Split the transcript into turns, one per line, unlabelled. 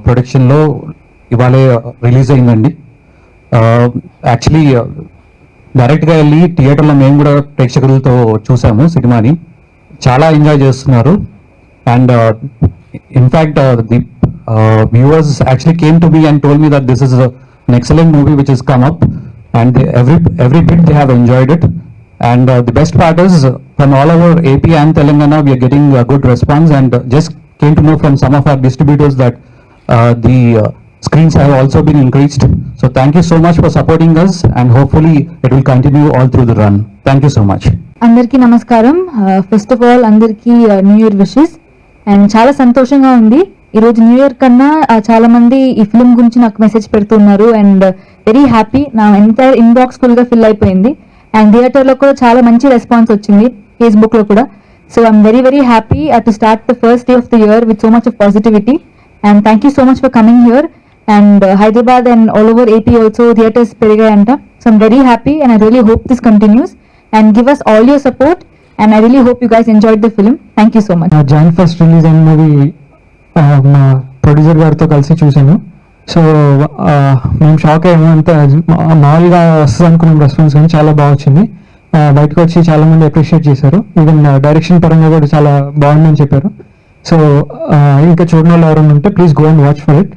ప్రొడక్షన్లో ఇవాళే రిలీజ్ అయిందండి. యాక్చువల్లీ డైరెక్ట్గా వెళ్ళి థియేటర్లో మేము కూడా ప్రేక్షకులతో చూసాము సినిమాని. చాలా ఎంజాయ్ చేస్తున్నారు. And in fact the viewers actually came to me and told me that this is an excellent movie which has come up, and every bit they have enjoyed it. And the best part is from all over AP and Telangana we are getting a good response, and just came to know from some of our distributors that the screens have also been increased. So thank you so much for supporting us, and hopefully it will continue all through the run. Thank you so much.
అందరికీ నమస్కారం. First of all అందరికీ new year wishes. And చాలా సంతోషంగా ఉంది. ఈరోజు new year కన్నా చాలా మంది ఈ ఫిల్మ్ గురించి నాకు మెసేజ్ పెడుతున్నారు. And very happy. నా ఎంటైర్ ఇన్బాక్స్ ఫుల్గా ఫిల్ అయిపోయింది. అండ్ థియేటర్లో కూడా చాలా మంచి రెస్పాన్స్ వచ్చింది, ఫేస్బుక్లో కూడా. So I'm very very happy to start the first day of the year with so much of positivity. And thank you so much for coming here. And Hyderabad and all over AP also theatres పెరిగాయంట. So I'm very happy and I really hope this continues and give us all your support, and I really hope you guys enjoyed the film. Thank you so much.
Jan 1st release అయిన movie మా producer గారితో కలిసి చూసాను. So మేము shock అయ్యాము. అంత మామూలుగా వస్తుంది అనుకున్న రెస్పాన్స్ కానీ చాలా బాగా వచ్చింది. బయటకు వచ్చి చాలా మంది అప్రిషియేట్ చేశారు. ఈవెన్ డైరెక్షన్ పరంగా కూడా చాలా బాగుందని చెప్పారు. సో ఇంకా చూడని వాళ్ళు ఎవరైనా ఉంటే please go and watch for it.